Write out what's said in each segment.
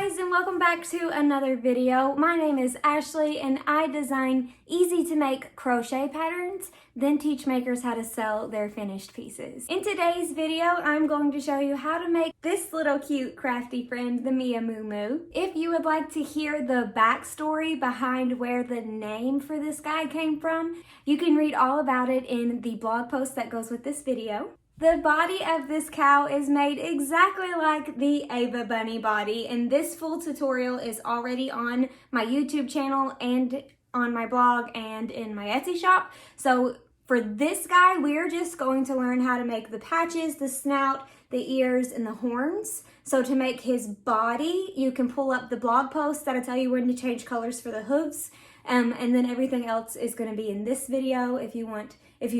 guys, and welcome back to another video. My name is Ashley and I design easy to make crochet patterns, then teach makers how to sell their finished pieces. In today's video, I'm going to show you how to make this little cute crafty friend, the Amigurumi. If you would like to hear the backstory behind where the name for this guy came from, you can read all about it in the blog post that goes with this video. The body of this cow is made exactly like the Ava Bunny body, and this full tutorial is already on my YouTube channel and on my blog and in my Etsy shop. So for this guy, we're just going to learn how to make the patches, the snout, the ears, and the horns. So to make his body, you can pull up the blog post that'll tell you when to change colors for the hooves. And then everything else is going to be in this video if you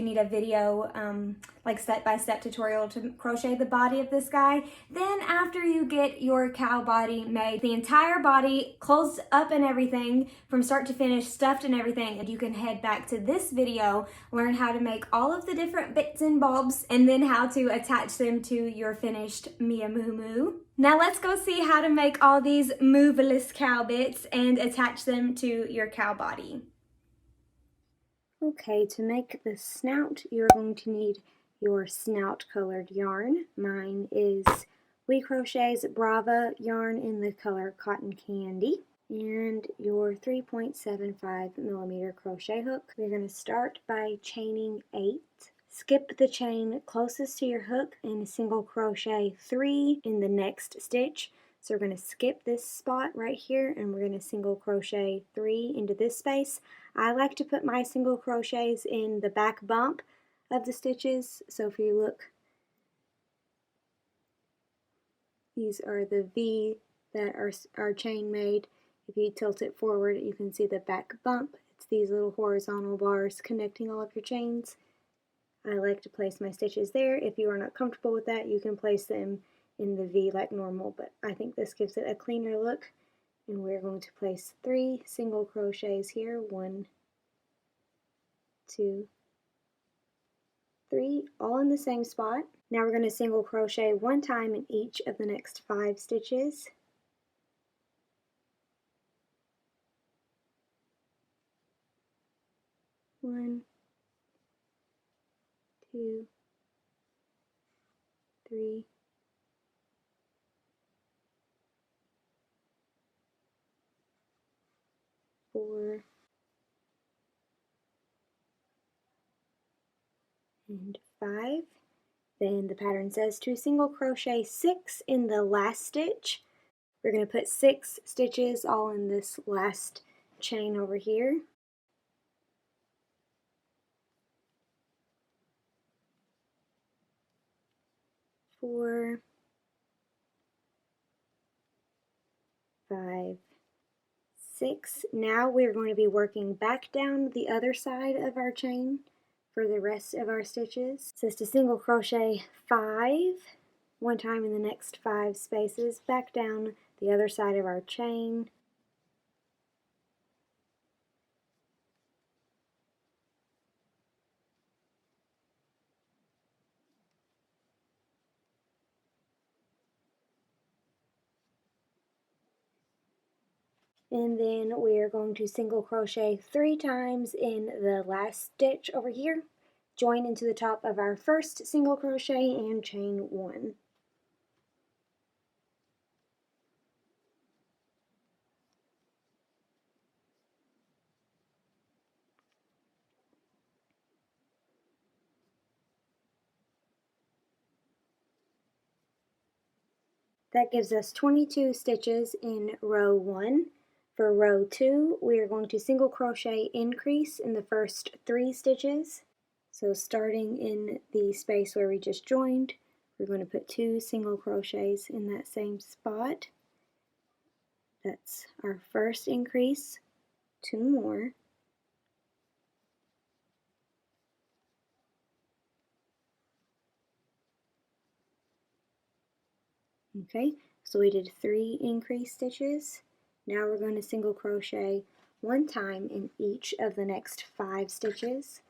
need a video like step-by-step tutorial to crochet the body of this guy. Then after you get your cow body made, the entire body closed up and everything from start to finish, stuffed and everything, and you can head back to this video, learn how to make all of the different bits and bobs, and then how to attach them to your finished Amigurumi. Now let's go see how to make all these moveless cow bits and attach them to your cow body. Okay, to make the snout, you're going to need your snout colored yarn. Mine is We Crochet's Brava yarn in the color Cotton Candy. And your 3.75 millimeter crochet hook. We're going to start by chaining 8. Skip the chain closest to your hook and single crochet 3 in the next stitch. So we're going to skip this spot right here and we're going to single crochet 3 into this space. I like to put my single crochets in the back bump of the stitches. So if you look, these are the V that are chain made. If you tilt it forward, you can see the back bump. It's these little horizontal bars connecting all of your chains. I like to place my stitches there. If you are not comfortable with that, you can place them in the V like normal, but I think this gives it a cleaner look. And we're going to place 3 single crochets here. 1, 2, 3, all in the same spot. Now we're going to single crochet 1 time in each of the next 5 stitches. One, 2, 3, 4, and 5. Then the pattern says to single crochet 6 in the last stitch. We're going to put 6 stitches all in this last chain over here. Four, 5, 6. Now we're going to be working back down the other side of our chain for the rest of our stitches. It says to single crochet 5 1 time in the next 5 spaces, back down the other side of our chain. And then we're going to single crochet 3 times in the last stitch over here, join into the top of our first single crochet and chain 1. That gives us 22 stitches in row 1. For row 2, we are going to single crochet increase in the first 3 stitches. So starting in the space where we just joined, we're going to put 2 single crochets in that same spot. That's our first increase, 2 more. Okay, so we did 3 increase stitches. Now we're going to single crochet 1 time in each of the next 5 stitches.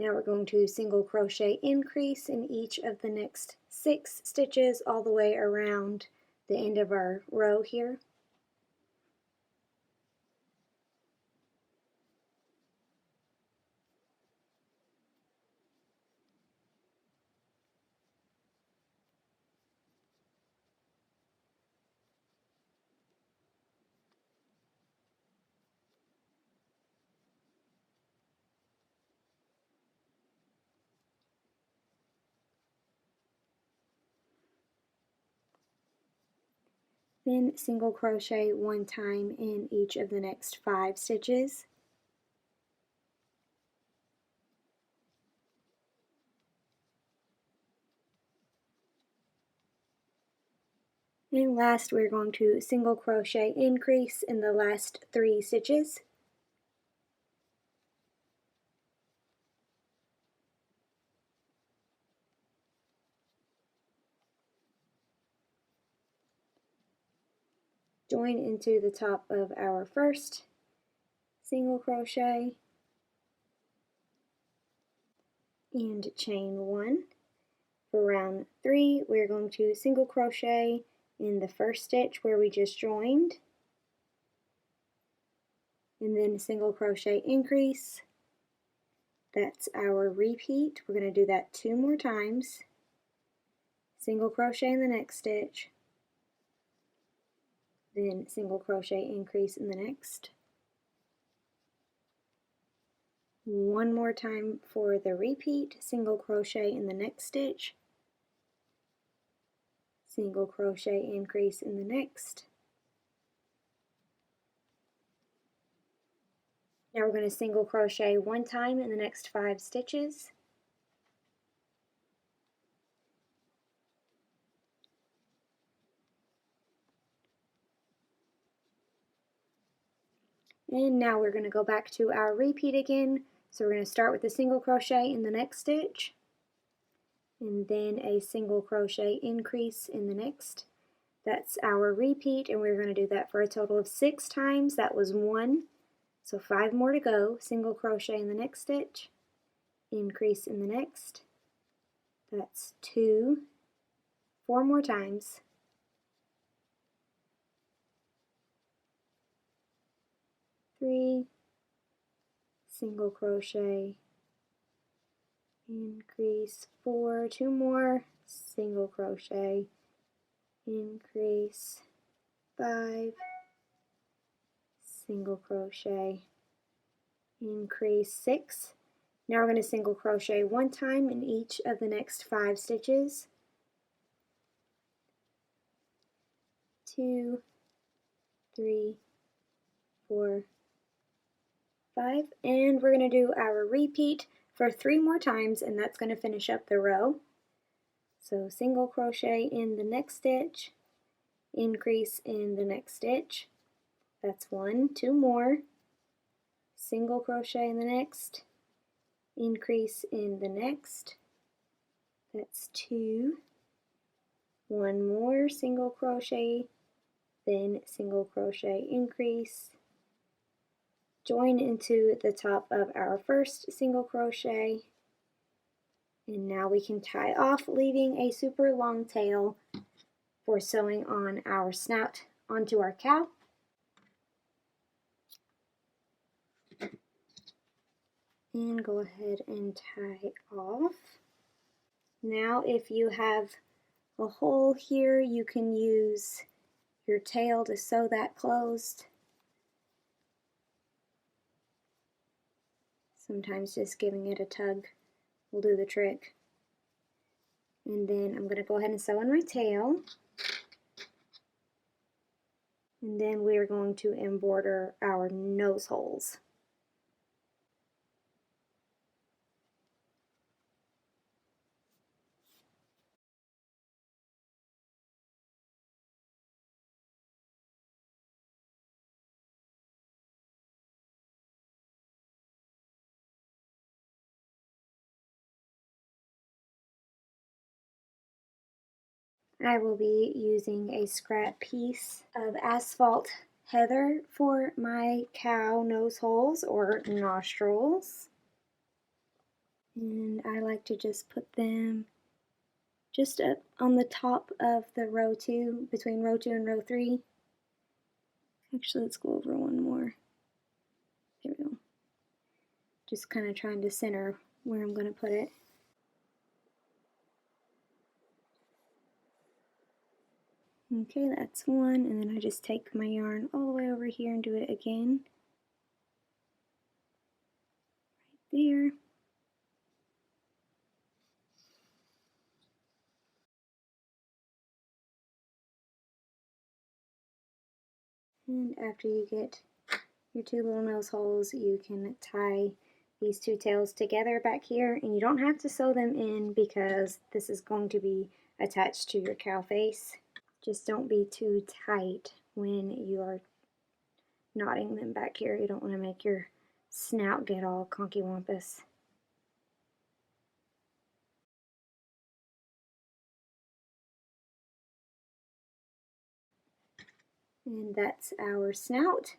Now we're going to single crochet increase in each of the next 6 stitches all the way around the end of our row here. Then single crochet 1 time in each of the next 5 stitches. And last we're going to single crochet increase in the last 3 stitches. Join into the top of our first single crochet and chain 1. For round 3, we're going to single crochet in the first stitch where we just joined, and then single crochet increase. That's our repeat. We're going to do that 2 more times. Single crochet in the next stitch, then single crochet increase in the next. 1 more time for the repeat, single crochet in the next stitch, single crochet increase in the next. Now we're going to single crochet 1 time in the next 5 stitches. And now we're going to go back to our repeat again. So we're going to start with a single crochet in the next stitch, and then a single crochet increase in the next. That's our repeat, and we're going to do that for a total of 6 times. That was 1, so 5 more to go. Single crochet in the next stitch, increase in the next. That's 2, 4 more times. 3, single crochet, increase, 4, 2 more, single crochet, increase, 5, single crochet, increase, 6. Now we're going to single crochet 1 time in each of the next 5 stitches. 2, 3, 4, 5, and we're going to do our repeat for 3 more times, and that's going to finish up the row. So single crochet in the next stitch, increase in the next stitch. That's 1, 2 more, single crochet in the next, increase in the next. That's 2, 1 more single crochet, then single crochet increase. Join into the top of our first single crochet, and now we can tie off, leaving a super long tail for sewing on our snout onto our cow. And go ahead and tie off. Now if you have a hole here, you can use your tail to sew that closed. Sometimes just giving it a tug will do the trick. And then I'm going to go ahead and sew on my tail. And then we are going to embroider our nose holes. I will be using a scrap piece of asphalt heather for my cow nose holes or nostrils. And I like to just put them just up on the top of the row 2, between row 2 and row 3. Actually, let's go over one more. There we go. Just kind of trying to center where I'm going to put it. Okay, that's one, and then I just take my yarn all the way over here and do it again. Right there. And after you get your 2 little nose holes, you can tie these 2 tails together back here, and you don't have to sew them in because this is going to be attached to your cow face. Just don't be too tight when you are knotting them back here. You don't want to make your snout get all conky-wampus. And that's our snout.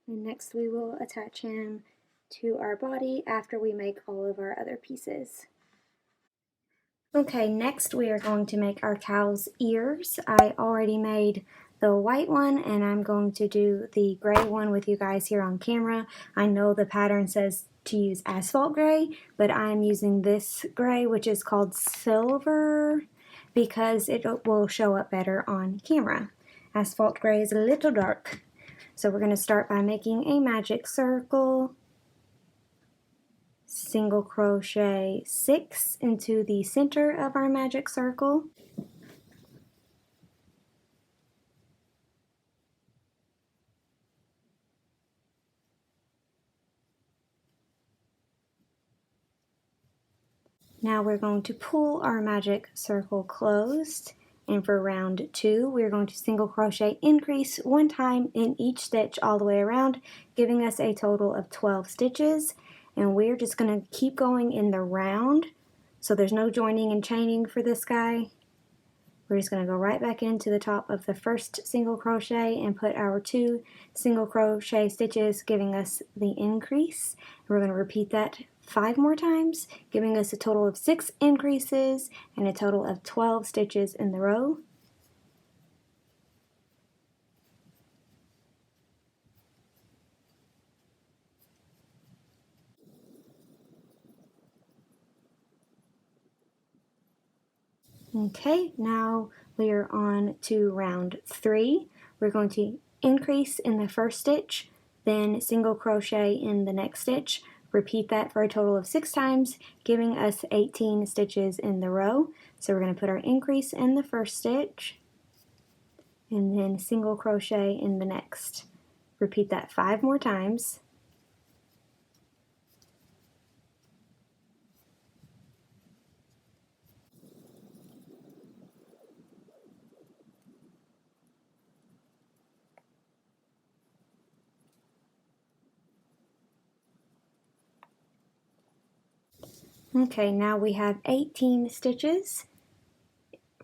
And next we will attach him to our body after we make all of our other pieces. Okay, next we are going to make our cow's ears. I already made the white one, and I'm going to do the gray one with you guys here on camera. I know the pattern says to use asphalt gray, but I'm using this gray, which is called silver, because it will show up better on camera. Asphalt gray is a little dark. So we're going to start by making a magic circle, single crochet 6 into the center of our magic circle, now we're going to pull our magic circle closed, and for round 2 we're going to single crochet increase 1 time in each stitch all the way around, giving us a total of 12 stitches, and we're just going to keep going in the round, so there's no joining and chaining for this guy. We're just going to go right back into the top of the first single crochet and put our 2 single crochet stitches, giving us the increase. We're going to repeat that 5 more times, giving us a total of 6 increases and a total of 12 stitches in the row. Okay, now we are on to round 3. We're going to increase in the first stitch, then single crochet in the next stitch. Repeat that for a total of 6 times, giving us 18 stitches in the row. So we're going to put our increase in the first stitch, and then single crochet in the next. Repeat that 5 more times. Okay, now we have 18 stitches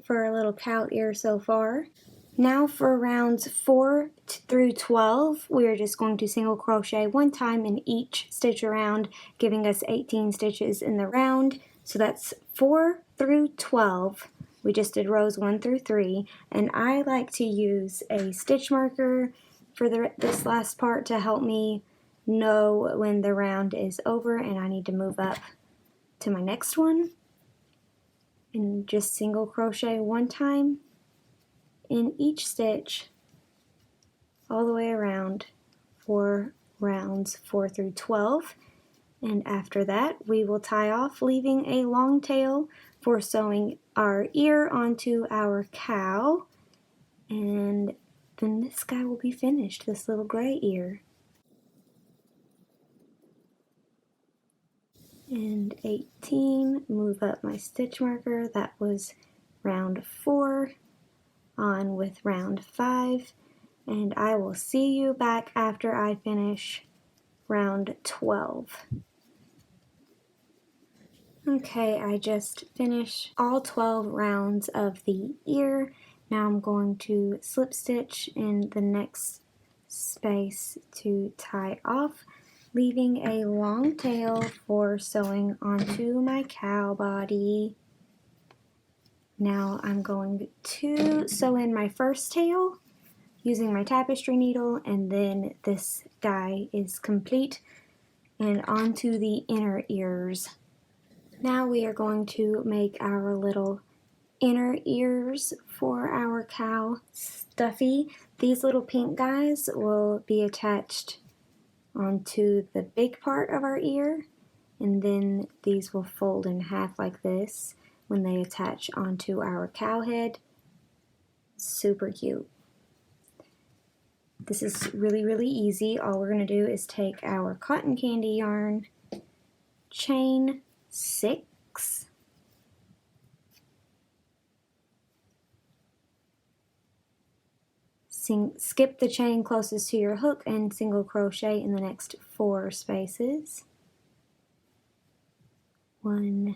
for a little cow ear so far. Now for rounds 4 through 12, we are just going to single crochet 1 time in each stitch around, giving us 18 stitches in the round. So that's 4 through 12. We just did rows 1 through 3, and I like to use a stitch marker for this last part to help me know when the round is over and I need to move up to my next one. And just single crochet 1 time in each stitch all the way around for rounds 4 through 12, and after that we will tie off, leaving a long tail for sewing our ear onto our cow, and then this guy will be finished, this little gray ear. And 18, move up my stitch marker, that was round 4, on with round 5, and I will see you back after I finish round 12. Okay, I just finished all 12 rounds of the ear. Now I'm going to slip stitch in the next space to tie off. leaving a long tail for sewing onto my cow body. Now I'm going to sew in my first tail using my tapestry needle, and then this guy is complete and onto the inner ears. Now we are going to make our little inner ears for our cow stuffy. These little pink guys will be attached onto the big part of our ear, and then these will fold in half like this when they attach onto our cow head. Super cute. This is really easy. All we're going to do is take our cotton candy yarn, chain 6, skip the chain closest to your hook and single crochet in the next 4 spaces. 1,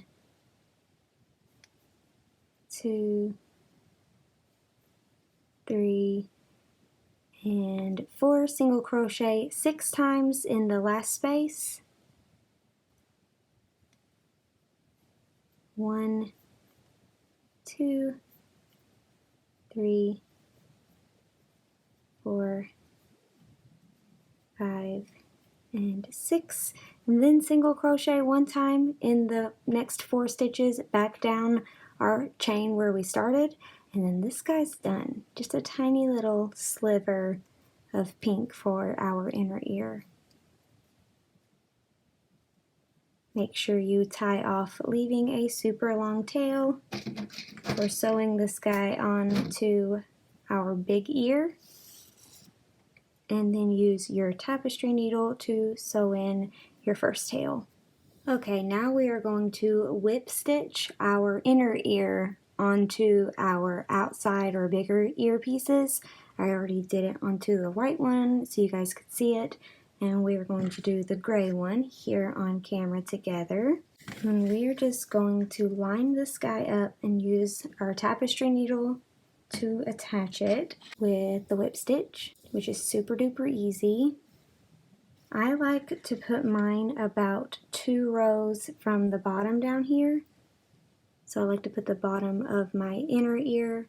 2, 3, and 4. Single crochet 6 times in the last space. 1, 2, 3, 4, 5, and 6, and then single crochet 1 time in the next 4 stitches back down our chain where we started, and then this guy's done. Just a tiny little sliver of pink for our inner ear. Make sure you tie off, leaving a super long tail. We're sewing this guy onto our big ear, and then use your tapestry needle to sew in your first tail. Okay, now we are going to whip stitch our inner ear onto our outside or bigger ear pieces. I already did it onto the white one so you guys could see it, and we are going to do the gray one here on camera together. And we are just going to line this guy up and use our tapestry needle to attach it with the whip stitch, which is super duper easy. I like to put mine about 2 rows from the bottom down here. So I like to put the bottom of my inner ear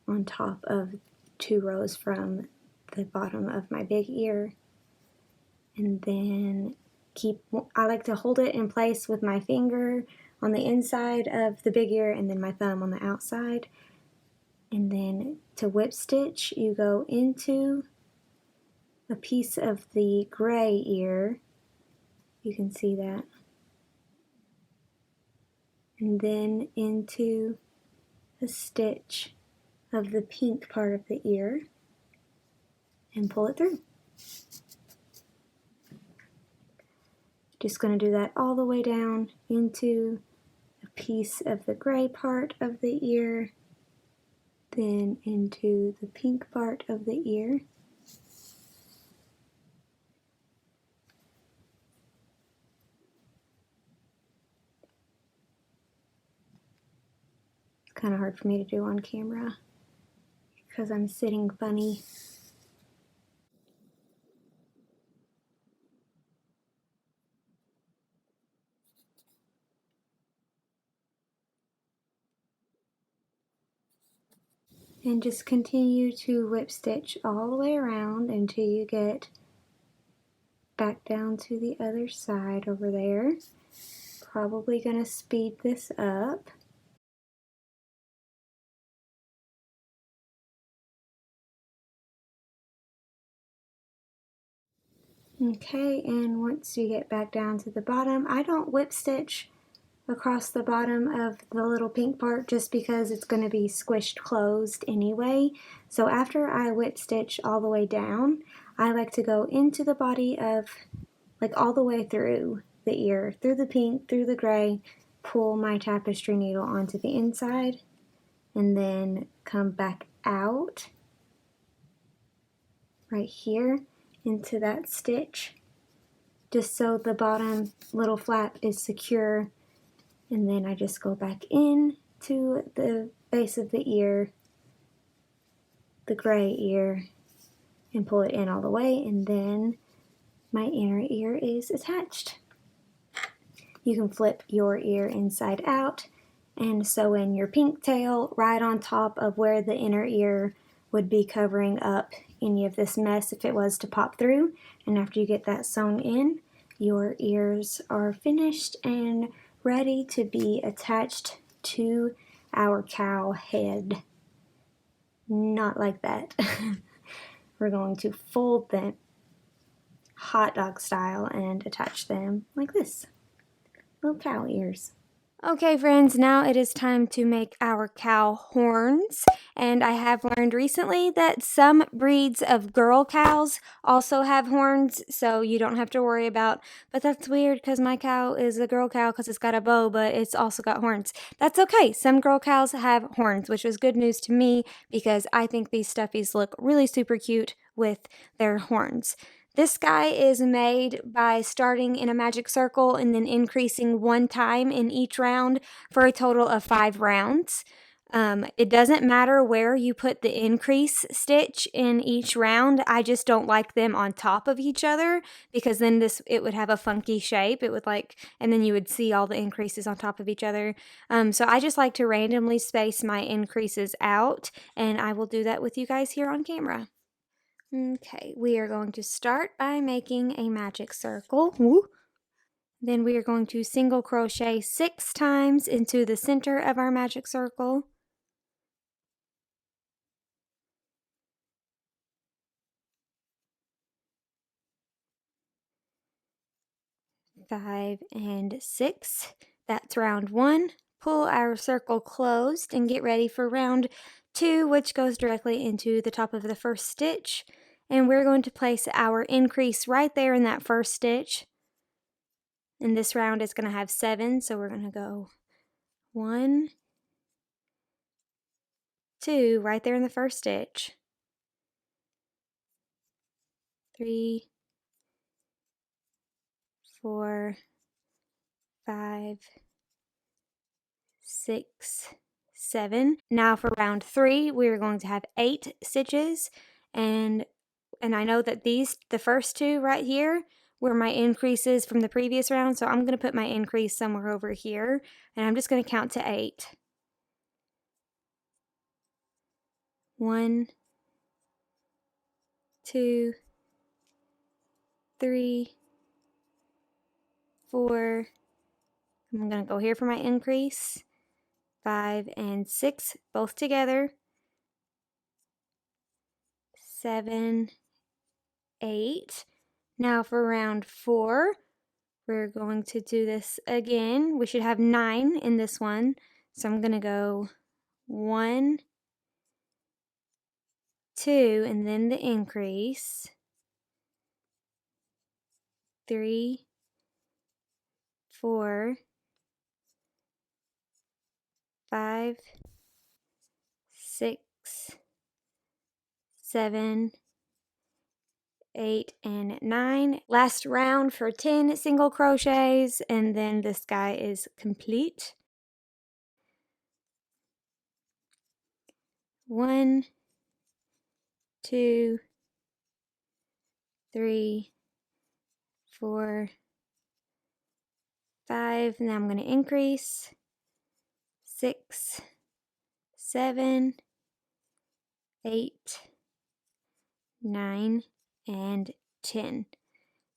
on top of 2 rows from the bottom of my big ear. And then I like to hold it in place with my finger on the inside of the big ear and then my thumb on the outside. And then to whip stitch, you go into a piece of the gray ear. You can see that. And then into a stitch of the pink part of the ear and pull it through. Just going to do that all the way down into a piece of the gray part of the ear, then into the pink part of the ear. It's kind of hard for me to do on camera because I'm sitting funny. And just continue to whip stitch all the way around until you get back down to the other side over there. Probably going to speed this up. Okay, and once you get back down to the bottom, I don't whip stitch across the bottom of the little pink part just because it's going to be squished closed anyway. So after I whip stitch all the way down, I like to go into the body of, like all the way through the ear, through the pink, through the gray, pull my tapestry needle onto the inside, and then come back out right here into that stitch, just so the bottom little flap is secure. And then I just go back in to the base of the ear, the gray ear, and pull it in all the way, and then my inner ear is attached. You can flip your ear inside out and sew in your pink tail right on top of where the inner ear would be covering up any of this mess if it was to pop through. And after you get that sewn in, your ears are finished and ready to be attached to our cow head. Not like that. We're going to fold them hot dog style and attach them like this. Little cow ears. Okay friends, now it is time to make our cow horns, and I have learned recently that some breeds of girl cows also have horns, so you don't have to worry about, but that's weird because my cow is a girl cow because it's got a bow, but it's also got horns. That's okay, some girl cows have horns, which was good news to me because I think these stuffies look really super cute with their horns. This guy is made by starting in a magic circle and then increasing one time in each round for a total of 5 rounds. It doesn't matter where you put the increase stitch in each round. I just don't like them on top of each other because then it would have a funky shape. It would and then you would see all the increases on top of each other. So I just like to randomly space my increases out, and I will do that with you guys here on camera. Okay, we are going to start by making a magic circle. Woo. Then we are going to single crochet 6 times into the center of our magic circle. Five and 6. That's round 1. Pull our circle closed and get ready for round 2, which goes directly into the top of the first stitch. And we're going to place our increase right there in that first stitch. And this round is going to have 7, so we're going to go 1, 2, right there in the first stitch. 3, 4, 5, 6, 7. Now for round 3, we're going to have 8 stitches, and I know that the first 2 right here were my increases from the previous round, so I'm going to put my increase somewhere over here, and I'm just going to count to 8. 1, 2, 3, 4. I'm going to go here for my increase. 5 and 6, both together. 7, 8. Now for round 4, we're going to do this again. We should have 9 in this one. So I'm going to go 1, 2, and then the increase. 3, 4, 5, 6, 7, 8, and 9. Last round for 10 single crochets, and then this guy is complete. 1, 2, 3, 4, 5. Now I'm going to increase. 6, 7, 8, 9, and 10.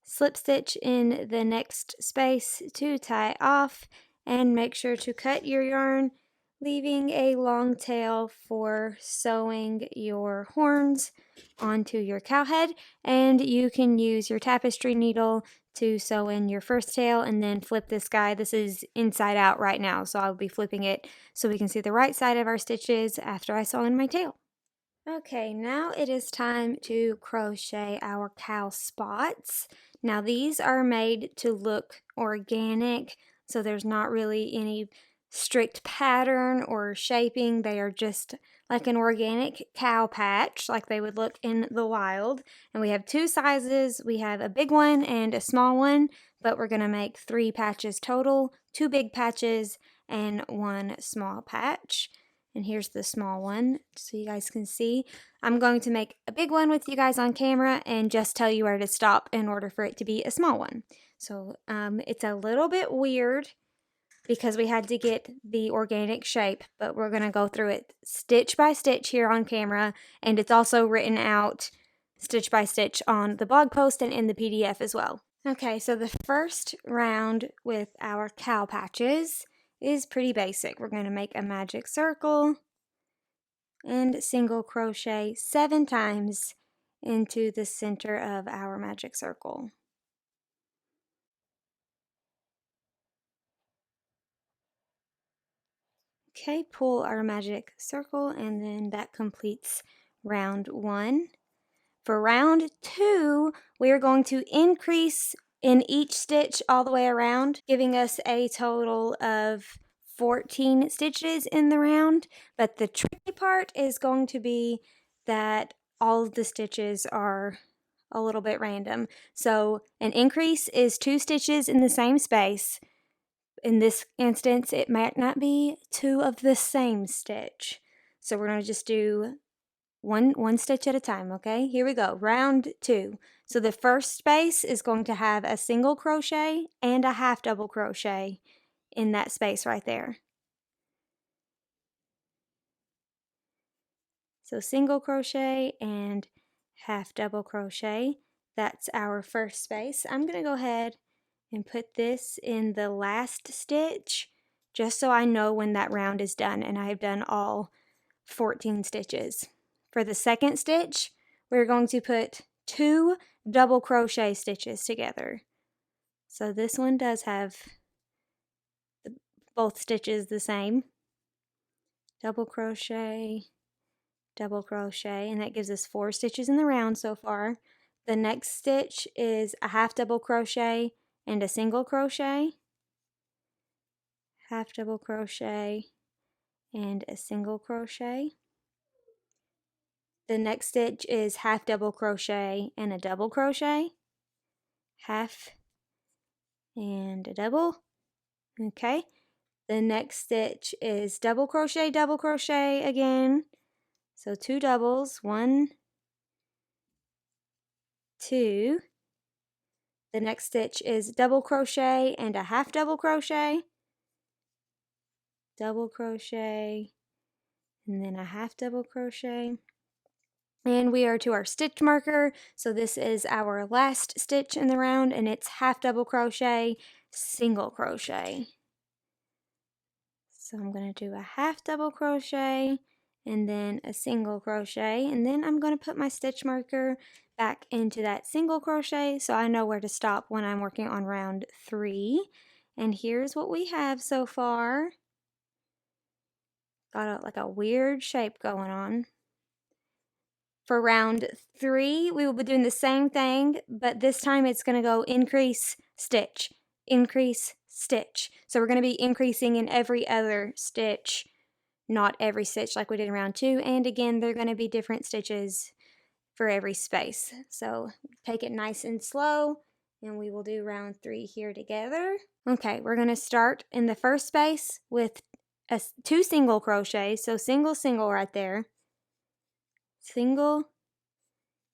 Slip stitch in the next space to tie off, and make sure to cut your yarn, leaving a long tail for sewing your horns onto your cow head. And you can use your tapestry needle to sew in your first tail and then flip this guy. This is inside out right now, so I'll be flipping it so we can see the right side of our stitches after I sew in my tail. Okay, now it is time to crochet our cow spots. Now these are made to look organic, so there's not really any strict pattern or shaping. They are just like an organic cow patch, like they would look in the wild. And we have 2 sizes. We have a big one and a small one, but we're going to make 3 patches total, 2 big patches and 1 small patch. And here's the small one so you guys can see. I'm going to make a big one with you guys on camera and just tell you where to stop in order for it to be a small one. So it's a little bit weird because we had to get the organic shape, but we're going to go through it stitch by stitch here on camera, and it's also written out stitch by stitch on the blog post and in the PDF as well. Okay, so the first round with our cow patches is pretty basic. We're going to make a magic circle and single crochet 7 times into the center of our magic circle. Okay, pull our magic circle, and then that completes round 1. For round 2, we are going to increase in each stitch all the way around, giving us a total of 14 stitches in the round. But the tricky part is going to be that all of the stitches are a little bit random. So an increase is 2 stitches in the same space. In this instance, it might not be 2 of the same stitch. So we're going to just do one stitch at a time, okay? Here we go, round 2. So the first space is going to have a single crochet and a half double crochet in that space right there. So single crochet and half double crochet, that's our first space. I'm going to go ahead and put this in the last stitch just so I know when that round is done and I have done all 14 stitches. For the second stitch, we're going to put 2 double crochet stitches together. So this one does have both stitches the same. Double crochet, and that gives us 4 stitches in the round so far. The next stitch is a half double crochet and a single crochet, half double crochet and a single crochet. The next stitch is half double crochet and a double crochet, half and a double. Okay, the next stitch is double crochet again. So 2 doubles, 1, 2. The next stitch is double crochet and a half double crochet, double crochet, and then a half double crochet. And we are to our stitch marker, so this is our last stitch in the round, and it's half double crochet, single crochet. So I'm going to do a half double crochet and then a single crochet, and then I'm going to put my stitch marker back into that single crochet so I know where to stop when I'm working on round 3. And here's what we have so far. Got like a weird shape going on. For round 3, we will be doing the same thing, but this time it's going to go increase, stitch, increase, stitch. So we're going to be increasing in every other stitch, not every stitch like we did in round 2. And again, they're going to be different stitches for every space. So take it nice and slow, and we will do round 3 here together. Okay, we're going to start in the first space with 2 single crochets. So single, single right there. Single,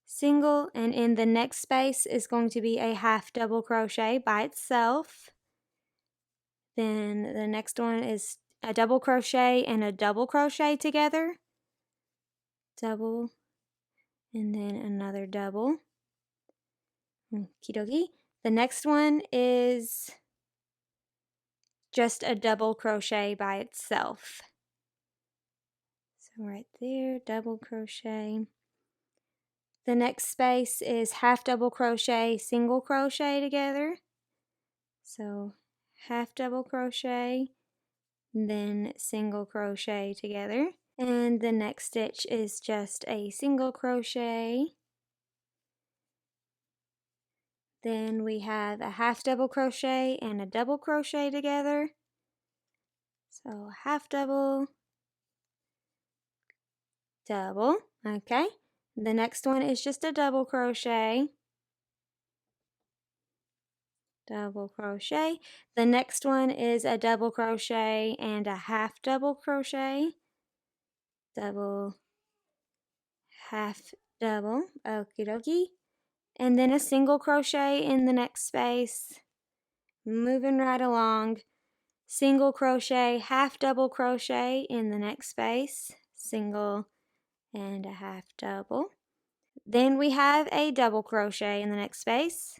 single, and in the next space is going to be a half double crochet by itself. Then the next one is a double crochet and a double crochet together. Double, and then another double. Okie dokie. The next one is just a double crochet by itself. So right there, double crochet. The next space is half double crochet, single crochet together. So half double crochet, then single crochet together. And the next stitch is just a single crochet. Then we have a half double crochet and a double crochet together. So half double, double, okay. The next one is just a double crochet, double crochet. The next one is a double crochet and a half double crochet. double, half double, okie dokie, and then a single crochet in the next space, moving right along, single crochet, half double crochet in the next space, single and a half double. Then we have a double crochet in the next space,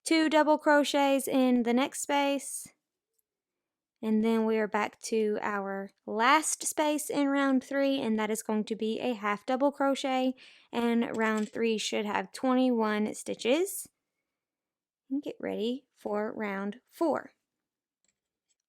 2 double crochets in the next space, and then we are back to our last space in round 3, and that is going to be a half double crochet, and round 3 should have 21 stitches. And get ready for round 4.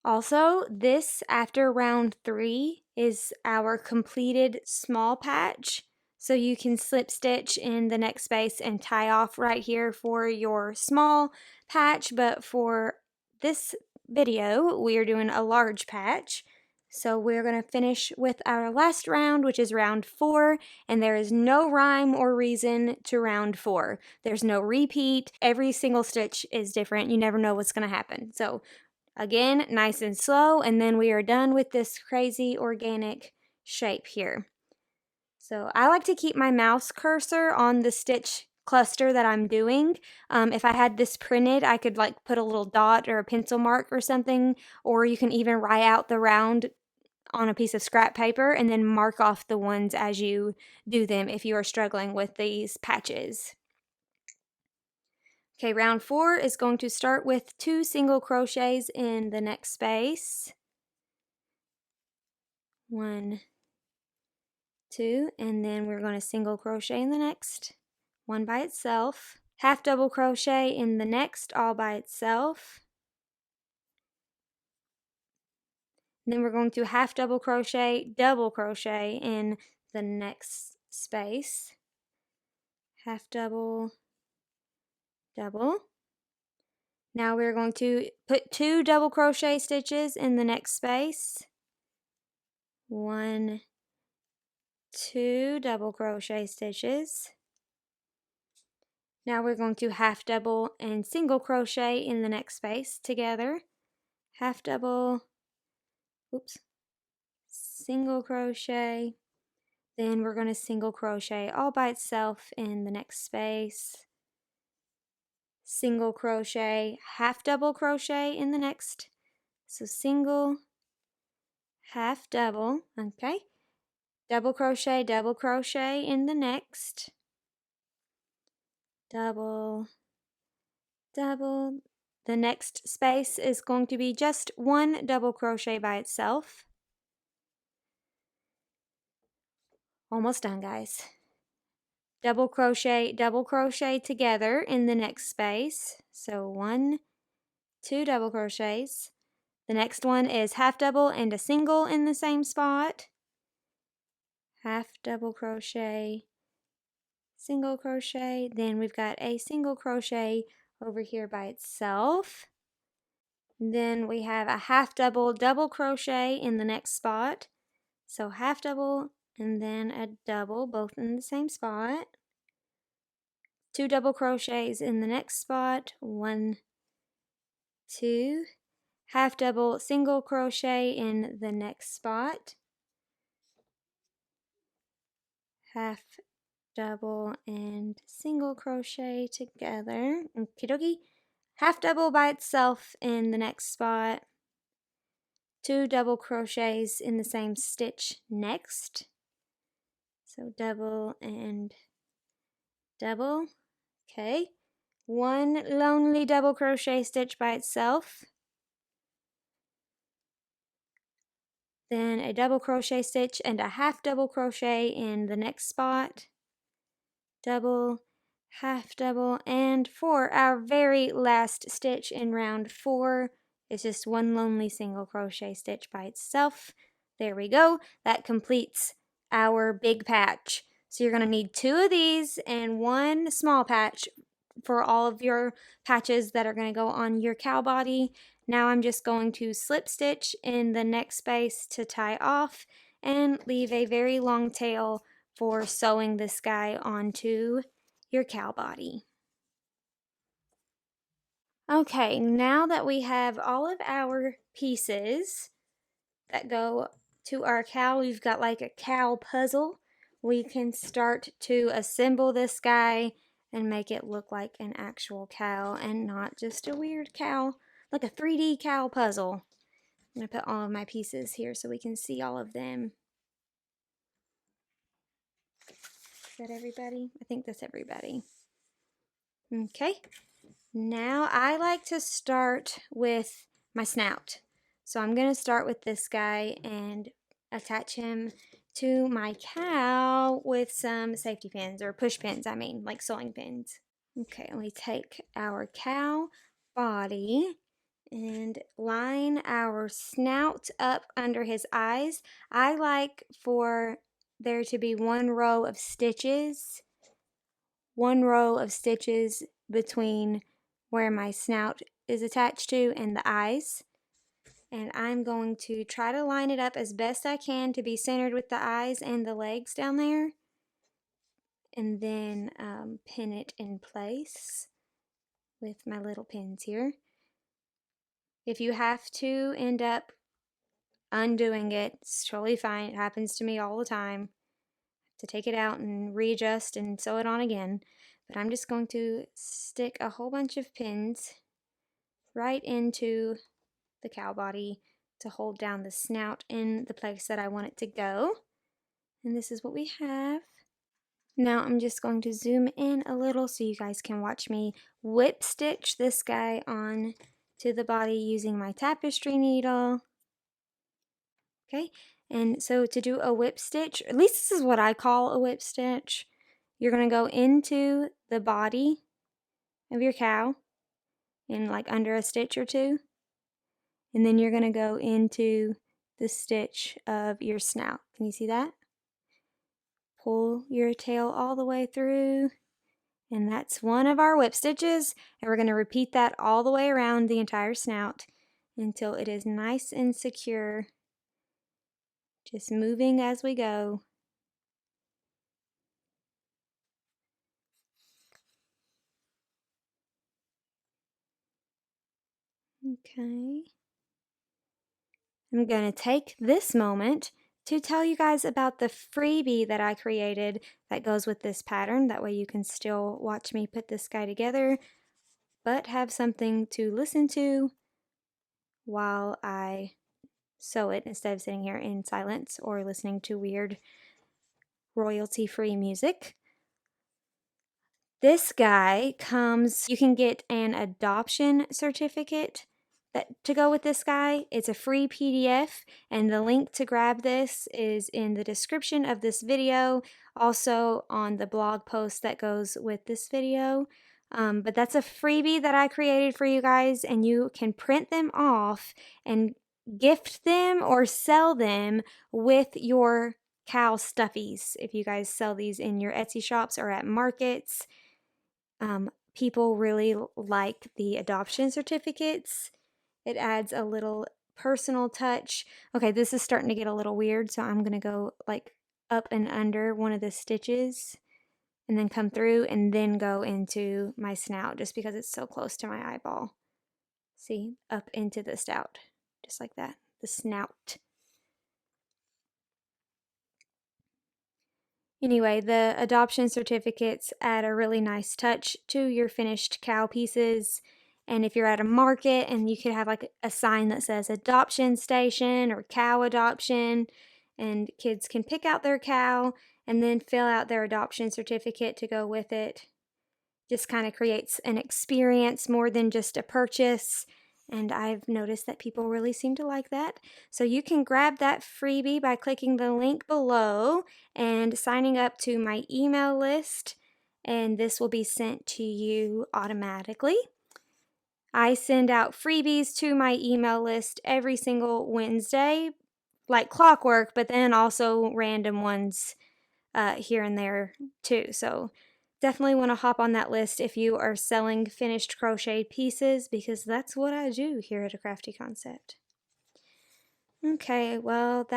Also, this after round 3 is our completed small patch. So you can slip stitch in the next space and tie off right here for your small patch, but for this video, we are doing a large patch. So we're going to finish with our last round, which is round 4, and there is no rhyme or reason to round 4. There's no repeat. Every single stitch is different. You never know what's going to happen. So again, nice and slow, and then we are done with this crazy organic shape here. So I like to keep my mouse cursor on the stitch cluster that I'm doing. If I had this printed, I could like put a little dot or a pencil mark or something, or you can even write out the round on a piece of scrap paper and then mark off the ones as you do them if you are struggling with these patches. Okay, round 4 is going to start with 2 single crochets in the next space. 1, 2, and then we're going to single crochet in the next, one by itself, half double crochet in the next, all by itself. Then we're going to half double crochet in the next space, half double, double. Now we're going to put 2 double crochet stitches in the next space, 1, 2 double crochet stitches. Now we're going to half double and single crochet in the next space together, half double, oops, single crochet, then we're going to single crochet all by itself in the next space, single crochet, half double crochet in the next, so single, half double, okay, double crochet in the next, double, double. The next space is going to be just 1 double crochet by itself. Almost done, guys. Double crochet together in the next space. So 1, 2 double crochets. The next one is half double and a single in the same spot. Half double crochet, single crochet. Then we've got a single crochet over here by itself. Then we have a half double crochet in the next spot. So half double and then a double, both in the same spot. 2 double crochets in the next spot, 1, 2, half double single crochet in the next spot, half double and single crochet together, okie dokie, half double by itself in the next spot, 2 double crochets in the same stitch next, so double and double, okay, 1 lonely double crochet stitch by itself, then a double crochet stitch and a half double crochet in the next spot, double, half double, and for our very last stitch in round 4, it's just 1 lonely single crochet stitch by itself. There we go. That completes our big patch. So you're going to need 2 of these and 1 small patch for all of your patches that are going to go on your cow body. Now I'm just going to slip stitch in the next space to tie off and leave a very long tail for sewing this guy onto your cow body. Okay, now that we have all of our pieces that go to our cow. We've got like a cow puzzle. We can start to assemble this guy and make it look like an actual cow and not just a weird cow, like a 3D cow puzzle. I'm going to put all of my pieces here so we can see all of them. Is that everybody? I think that's everybody. Okay. Now I like to start with my snout. So I'm going to start with this guy and attach him to my cow with some safety pins, or push pins, I mean, like sewing pins. Okay, we take our cow body and line our snout up under his eyes. I like for there to be one row of stitches between where my snout is attached to and the eyes. And I'm going to try to line it up as best I can to be centered with the eyes and the legs down there. And then pin it in place with my little pins here. If you have to end up undoing it, it's totally fine. It happens to me all the time. To take it out and readjust and sew it on again. But I'm just going to stick a whole bunch of pins right into the cow body to hold down the snout in the place that I want it to go. And this is what we have. Now I'm just going to zoom in a little so you guys can watch me whip stitch this guy on to the body using my tapestry needle. Okay, and so to do a whip stitch, at least this is what I call a whip stitch, you're going to go into the body of your cow in like under a stitch or two, and then you're going to go into the stitch of your snout. Can you see that? Pull your tail all the way through, and that's one of our whip stitches, and we're going to repeat that all the way around the entire snout until it is nice and secure, just moving as we go. Okay. I'm going to take this moment to tell you guys about the freebie that I created that goes with this pattern. That way you can still watch me put this guy together, but have something to listen to while I sew it instead of sitting here in silence or listening to weird royalty-free music. This guy comes, you can get an adoption certificate to go with this guy. It's a free PDF, and the link to grab this is in the description of this video, also on the blog post that goes with this video. But that's a freebie that I created for you guys, and you can print them off and gift them or sell them with your cow stuffies. If you guys sell these in your Etsy shops or at markets, people really like the adoption certificates. It adds a little personal touch. Okay, this is starting to get a little weird, so I'm going to go like up and under one of the stitches and then come through and then go into my snout just because it's so close to my eyeball. See, up into the snout, just like that, the snout. Anyway, the adoption certificates add a really nice touch to your finished cow pieces. And if you're at a market and you could have like a sign that says adoption station or cow adoption, and kids can pick out their cow and then fill out their adoption certificate to go with it. Just kind of creates an experience more than just a purchase. And I've noticed that people really seem to like that. So you can grab that freebie by clicking the link below and signing up to my email list, and this will be sent to you automatically. I send out freebies to my email list every single Wednesday, like clockwork, but then also random ones here and there too. So definitely want to hop on that list if you are selling finished crocheted pieces, because that's what I do here at A Crafty Concept. Okay, well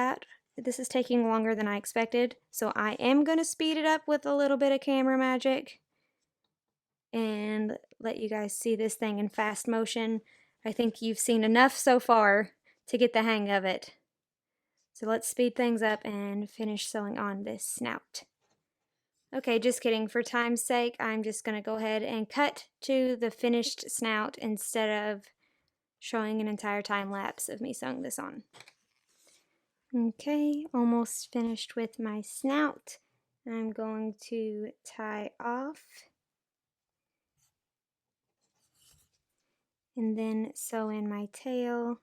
this is taking longer than I expected, so I am going to speed it up with a little bit of camera magic and let you guys see this thing in fast motion. I think you've seen enough so far to get the hang of it. So let's speed things up and finish sewing on this snout. Okay, just kidding. For time's sake, I'm just going to go ahead and cut to the finished snout instead of showing an entire time lapse of me sewing this on. Okay, almost finished with my snout. I'm going to tie off and then sew in my tail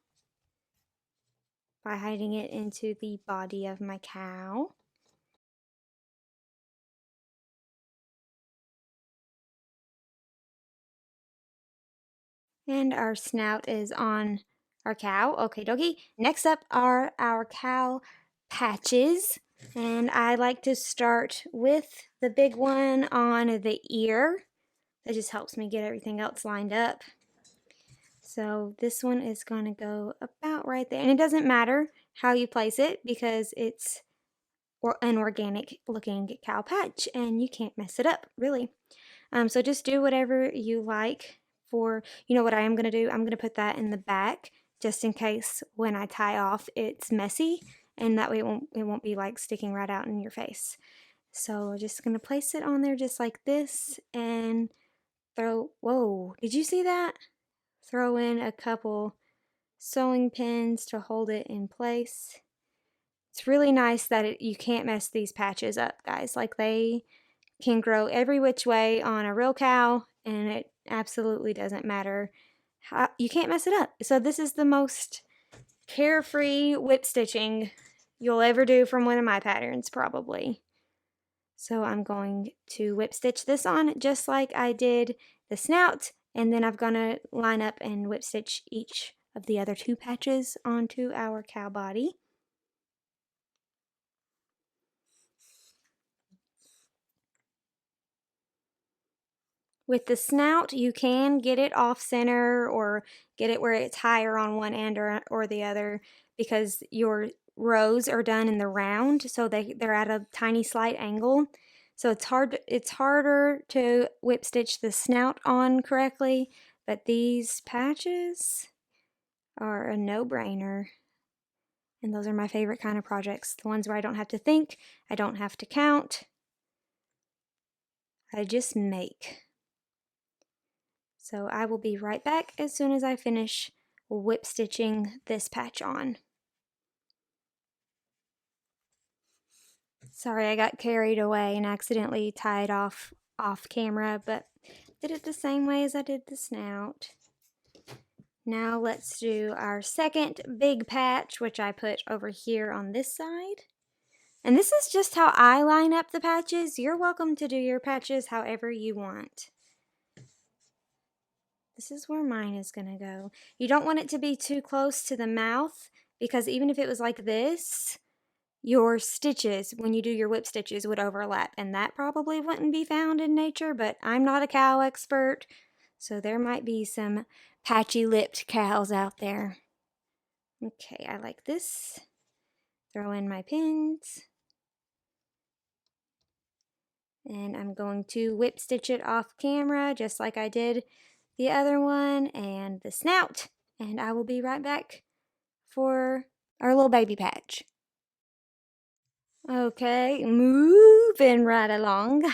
by hiding it into the body of my cow. And our snout is on our cow. Okay, dokie. Next up are our cow patches. And I like to start with the big one on the ear. That just helps me get everything else lined up. So this one is going to go about right there. And it doesn't matter how you place it because it's an organic looking cow patch and you can't mess it up, really. So just do whatever you like for, you know what I am going to do? I'm going to put that in the back just in case when I tie off it's messy, and that way it won't be like sticking right out in your face. So I'm just going to place it on there just like this and whoa, did you see that? Throw in a couple sewing pins to hold it in place. It's really nice that you can't mess these patches up, guys. Like, they can grow every which way on a real cow, and it absolutely doesn't matter how, you can't mess it up. So this is the most carefree whip stitching you'll ever do from one of my patterns, probably. So I'm going to whip stitch this on just like I did the snout, and then I'm going to line up and whip stitch each of the other two patches onto our cow body. With the snout, you can get it off center or get it where it's higher on one end or the other, because your rows are done in the round, so they're at a tiny slight angle. So it's harder to whip stitch the snout on correctly, but these patches are a no-brainer. And those are my favorite kind of projects, the ones where I don't have to think, I don't have to count, I just make. So I will be right back as soon as I finish whip stitching this patch on. Sorry, I got carried away and accidentally tied off camera, but did it the same way as I did the snout. Now let's do our second big patch, which I put over here on this side. And this is just how I line up the patches. You're welcome to do your patches however you want. This is where mine is going to go. You don't want it to be too close to the mouth, because even if it was like this, your stitches, when you do your whip stitches, would overlap, and that probably wouldn't be found in nature, but I'm not a cow expert, so there might be some patchy-lipped cows out there. Okay, I like this. Throw in my pins. And I'm going to whip stitch it off camera just like I did the other one and the snout. And I will be right back for our little baby patch. Okay, moving right along.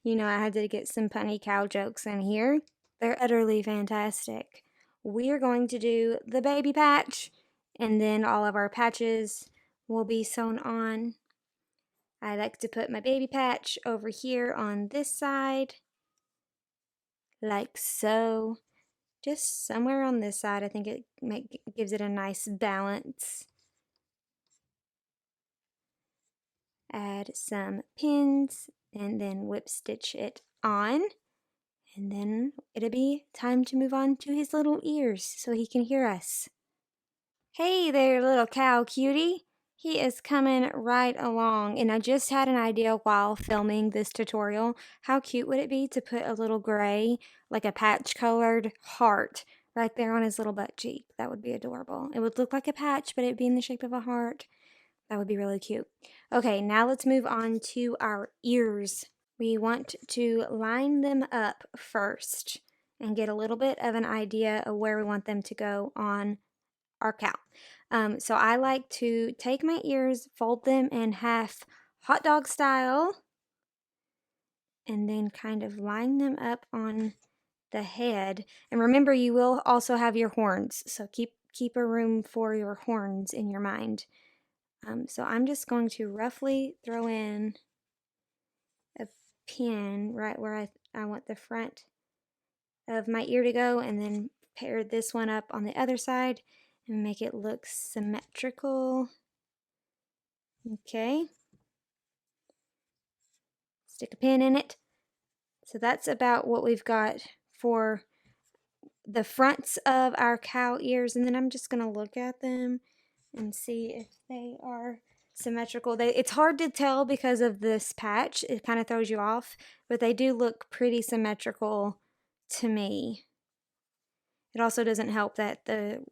You know, I had to get some punny cow jokes in here. They're utterly fantastic. We are going to do the baby patch, and then all of our patches will be sewn on. I like to put my baby patch over here on this side, like so. Just somewhere on this side. I think it gives it a nice balance. Add some pins and then whip stitch it on. And then it'll be time to move on to his little ears so he can hear us. Hey there, little cow cutie. He is coming right along, and I just had an idea while filming this tutorial. How cute would it be to put a little gray, like a patch-colored heart right there on his little butt cheek? That would be adorable. It would look like a patch, but it'd be in the shape of a heart. That would be really cute. Okay, now let's move on to our ears. We want to line them up first and get a little bit of an idea of where we want them to go on our cow. So I like to take my ears, fold them in half hot dog style, and then kind of line them up on the head. And remember, you will also have your horns, so keep a room for your horns in your mind. So I'm just going to roughly throw in a pin right where I want the front of my ear to go, and then pair this one up on the other side and make it look symmetrical. Okay. Stick a pin in it. So that's about what we've got for the fronts of our cow ears, and then I'm just going to look at them and see if they are symmetrical. It's hard to tell because of this patch. It kind of throws you off, but they do look pretty symmetrical to me. It also doesn't help that the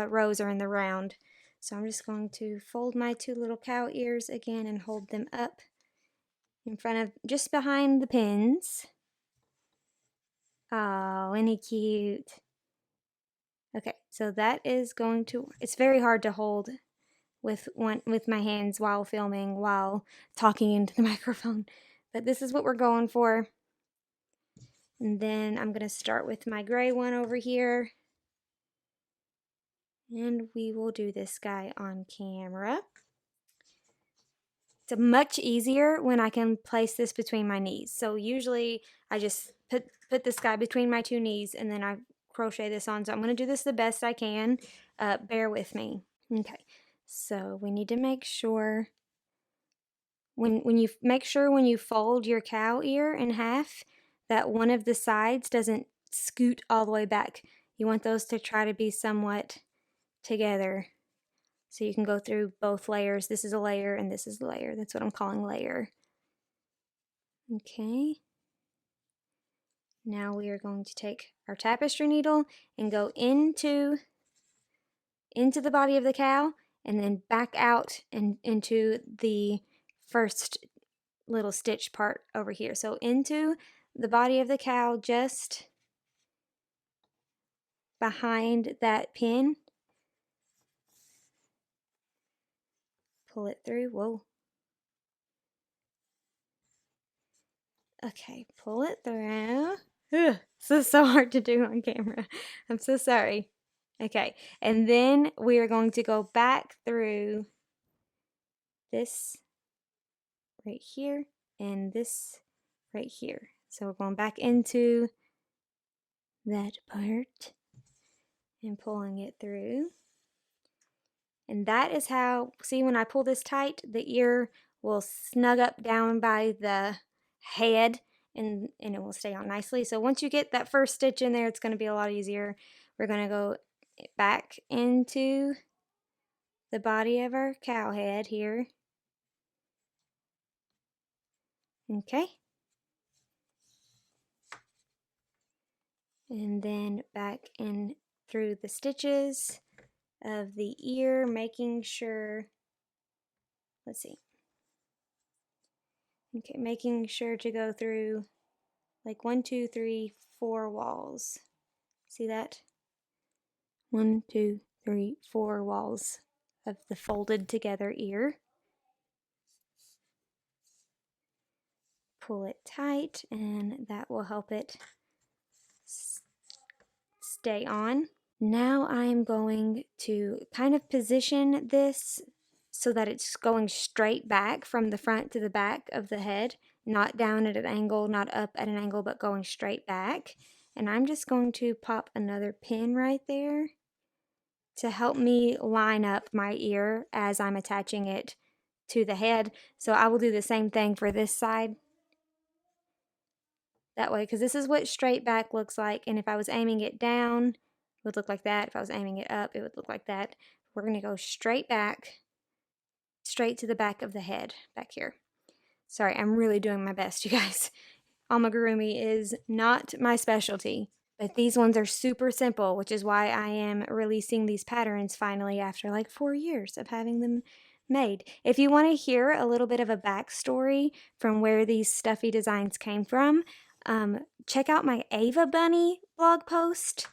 rows are in the round. So I'm just going to fold my two little cow ears again and hold them up in front of, just behind the pins. Oh, isn't he cute? Okay, so that is going to, it's very hard to hold with my hands while filming, while talking into the microphone. But this is what we're going for. And then I'm going to start with my gray one over here. And we will do this guy on camera. It's much easier when I can place this between my knees. So usually I just put this guy between my two knees and then I crochet this on. So I'm going to do this the best I can. Bear with me. Okay, so we need to make sure when you fold your cow ear in half that one of the sides doesn't scoot all the way back. You want those to try to be somewhat together. So you can go through both layers. This is a layer and this is a layer. That's what I'm calling layer. Okay. Now we are going to take our tapestry needle and go into the body of the cow and then back out and into the first little stitch part over here. So into the body of the cow, just behind that pin. Pull it through. Whoa. Okay, pull it through. Ugh, this is so hard to do on camera. I'm so sorry. Okay, and then we are going to go back through this right here and this right here. So we're going back into that part and pulling it through. And that is how, see, when I pull this tight, the ear will snug up down by the head and it will stay on nicely. So once you get that first stitch in there, it's going to be a lot easier. We're going to go back into the body of our cow head here. Okay. And then back in through the stitches of the ear, making sure, let's see. Okay, making sure to go through like 1, 2, 3, 4 walls. See that? 1, 2, 3, 4 walls of the folded together ear. Pull it tight and that will help it stay on. Now I'm going to kind of position this so that it's going straight back from the front to the back of the head, not down at an angle, not up at an angle, but going straight back. And I'm just going to pop another pin right there to help me line up my ear as I'm attaching it to the head. So I will do the same thing for this side. That way, because this is what straight back looks like. And if I was aiming it down, it would look like that. If I was aiming it up, it would look like that. We're going to go straight back, straight to the back of the head back here. Sorry, I'm really doing my best, you guys. Amigurumi is not my specialty, but these ones are super simple, which is why I am releasing these patterns finally after like 4 years of having them made. If you want to hear a little bit of a backstory from where these stuffy designs came from, check out my Ava Bunny blog post.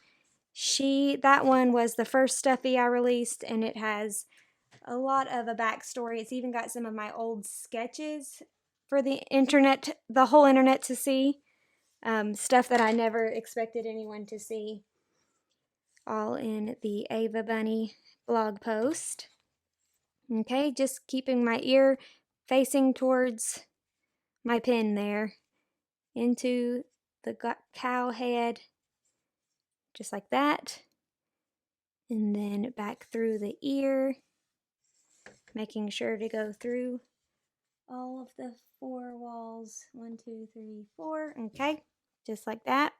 That one was the first stuffy I released, and it has a lot of a backstory. It's even got some of my old sketches for the internet, the whole internet to see. Stuff that I never expected anyone to see. All in the Ava Bunny blog post. Okay, just keeping my ear facing towards my pin there. Into the cow head, just like that. And then back through the ear, making sure to go through all of the 4 walls. 1, 2, 3, 4. Okay, just like that.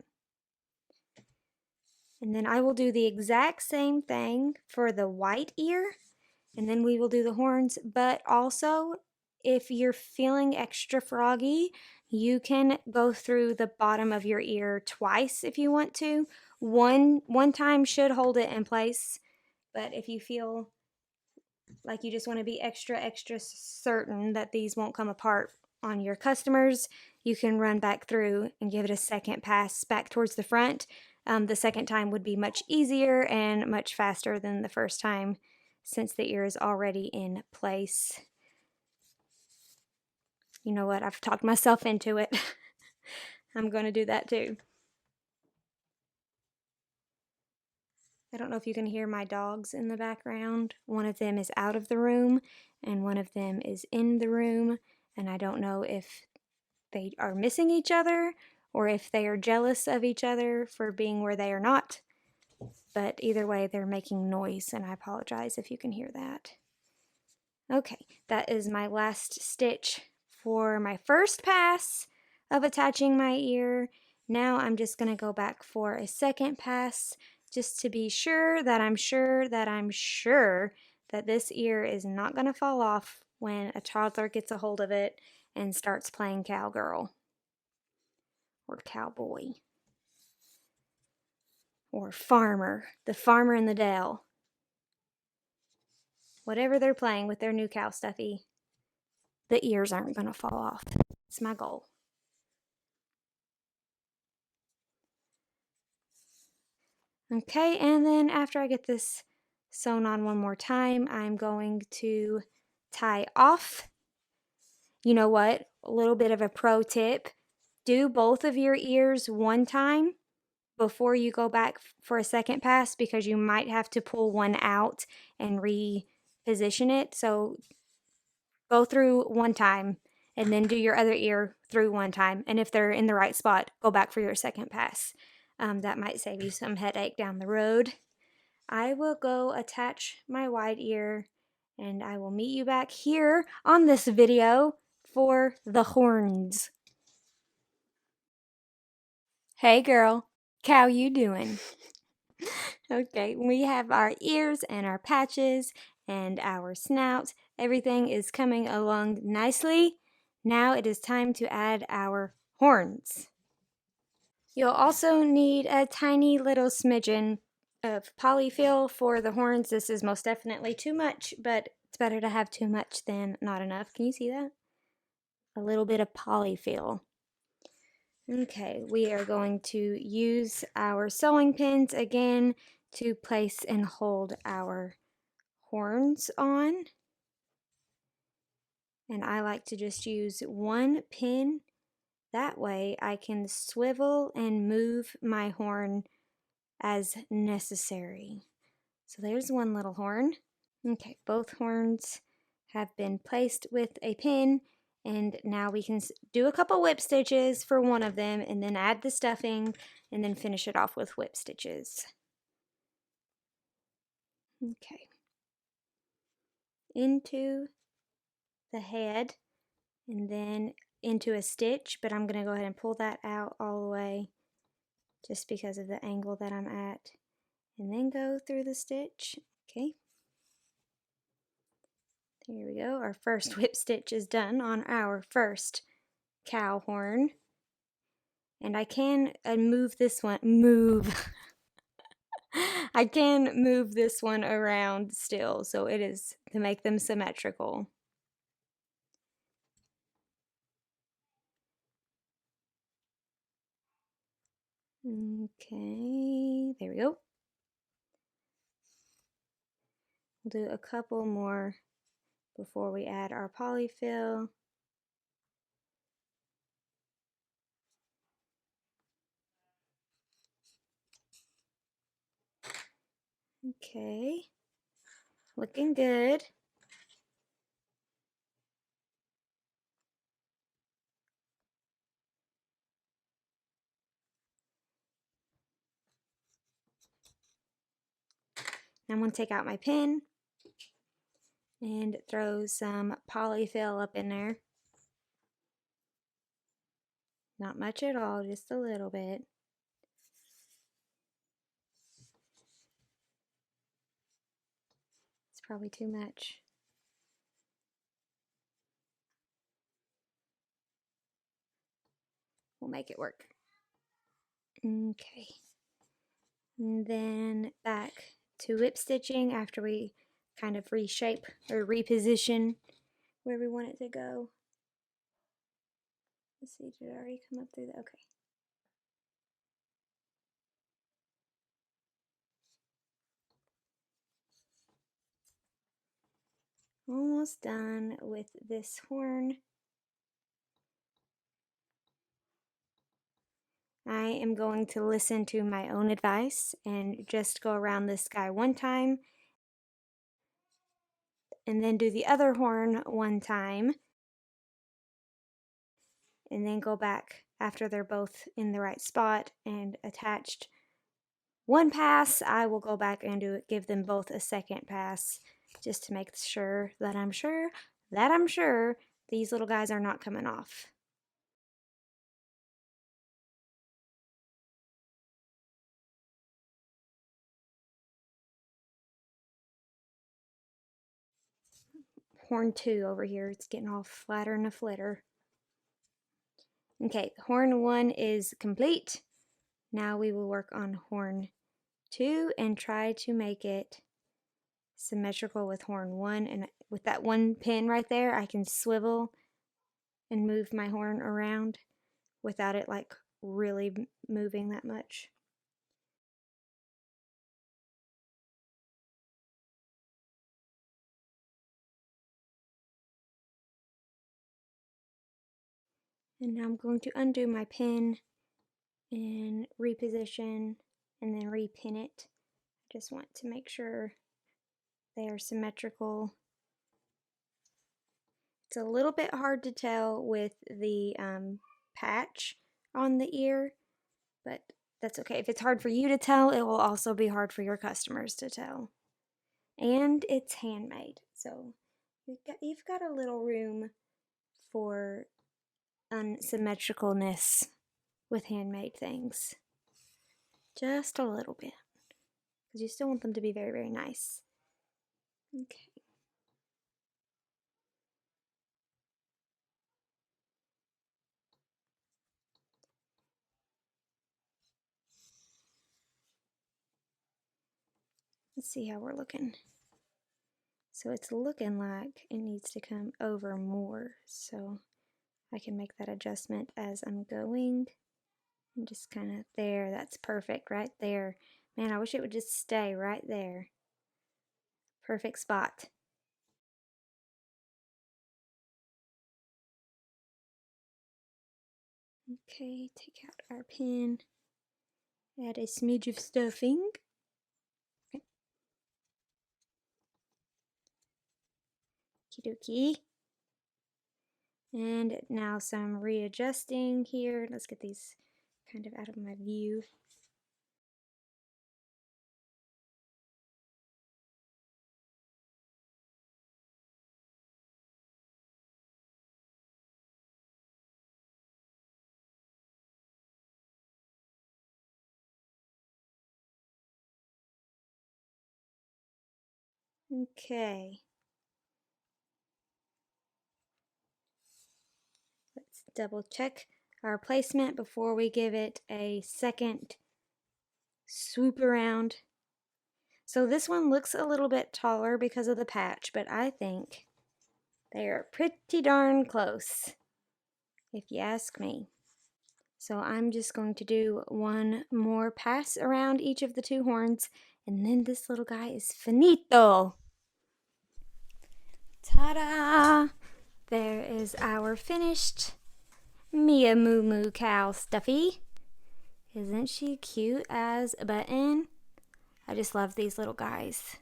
And then I will do the exact same thing for the white ear, and then we will do the horns. But also, if you're feeling extra froggy, you can go through the bottom of your ear twice if you want to. One time should hold it in place, but if you feel like you just want to be extra certain that these won't come apart on your customers, you can run back through and give it a second pass back towards the front. The second time would be much easier and much faster than the first time, since the ear is already in place. You know what? I've talked myself into it. I'm going to do that too. I don't know if you can hear my dogs in the background. One of them is out of the room and one of them is in the room, and I don't know if they are missing each other or if they are jealous of each other for being where they are not. But either way, they're making noise, and I apologize if you can hear that. Okay, that is my last stitch for my first pass of attaching my ear. Now I'm just going to go back for a second pass just to be sure that I'm sure that this ear is not going to fall off when a toddler gets a hold of it and starts playing cowgirl or cowboy or farmer, the farmer in the dell. Whatever they're playing with their new cow stuffy, the ears aren't going to fall off. It's my goal. Okay, and then after I get this sewn on one more time, I'm going to tie off. You know what? A little bit of a pro tip. Do both of your ears one time before you go back for a second pass, because you might have to pull one out and reposition it. So go through one time and then do your other ear through one time. And if they're in the right spot, go back for your second pass. That might save you some headache down the road. I will go attach my wide ear, and I will meet you back here on this video for the horns. Hey girl, how you doing? Okay, we have our ears and our patches and our snout. Everything is coming along nicely. Now it is time to add our horns. You'll also need a tiny little smidgen of polyfill for the horns. This is most definitely too much, but it's better to have too much than not enough. Can you see that? A little bit of polyfill. Okay, we are going to use our sewing pins again to place and hold our horns on. And I like to just use one pin. That way I can swivel and move my horn as necessary. So there's one little horn. Okay, both horns have been placed with a pin, and now we can do a couple whip stitches for one of them and then add the stuffing and then finish it off with whip stitches. Okay, into the head and then into a stitch, but I'm going to go ahead and pull that out all the way just because of the angle that I'm at, and then go through the stitch. Okay, there we go. Our first whip stitch is done on our first cow horn. And I can move this one, I can move this one around still, so it is to make them symmetrical. Okay, there we go. We'll do a couple more before we add our polyfill. Okay, looking good. I'm going to take out my pen and throw some polyfill up in there. Not much at all, just a little bit. It's probably too much. We'll make it work. Okay. And then back to whip stitching after we kind of reshape or reposition where we want it to go. Let's see, did it already come up through the, okay. Almost done with this horn. I am going to listen to my own advice and just go around this guy one time and then do the other horn one time and then go back after they're both in the right spot and attached. One pass, I will go back and give them both a second pass just to make sure that I'm sure these little guys are not coming off. Horn 2 over here, it's getting all flatter and a flitter. Okay, horn 1 is complete. Now we will work on horn 2 and try to make it symmetrical with horn 1. And with that one pin right there, I can swivel and move my horn around without it like really moving that much. And now I'm going to undo my pin and reposition and then repin it. I just want to make sure they are symmetrical. It's a little bit hard to tell with the patch on the ear, but that's okay. If it's hard for you to tell, it will also be hard for your customers to tell. And it's handmade, so you've got a little room for unsymmetricalness with handmade things. Just a little bit, because you still want them to be very, very nice. Okay. Let's see how we're looking. So it's looking like it needs to come over more, so I can make that adjustment as I'm going. And just kind of there, that's perfect right there. Man, I wish it would just stay right there. Perfect spot. Okay, take out our pin. Add a smidge of stuffing. Okay. Okie dokie. And now some readjusting here. Let's get these kind of out of my view. Okay. Let's double check our placement before we give it a second swoop around. So this one looks a little bit taller because of the patch, but I think they are pretty darn close, if you ask me. So I'm just going to do one more pass around each of the two horns, and then this little guy is finito. Ta-da! There is our finished Mia Moo Moo Cow Stuffy. Isn't she cute as a button? I just love these little guys.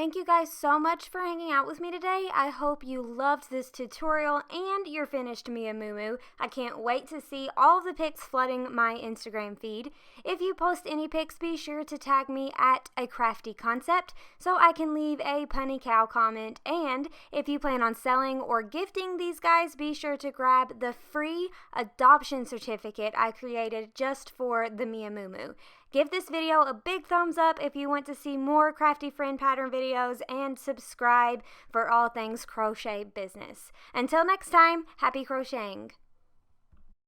Thank you guys so much for hanging out with me today. I hope you loved this tutorial and your finished Mia Moo Moo. I can't wait to see all of the pics flooding my Instagram feed. If you post any pics, be sure to tag me at A Crafty Concept so I can leave a punny cow comment. And if you plan on selling or gifting these guys, be sure to grab the free adoption certificate I created just for the Mia Moo Moo. Give this video a big thumbs up if you want to see more Crafty Friend pattern videos, and subscribe for all things crochet business. Until next time, happy crocheting!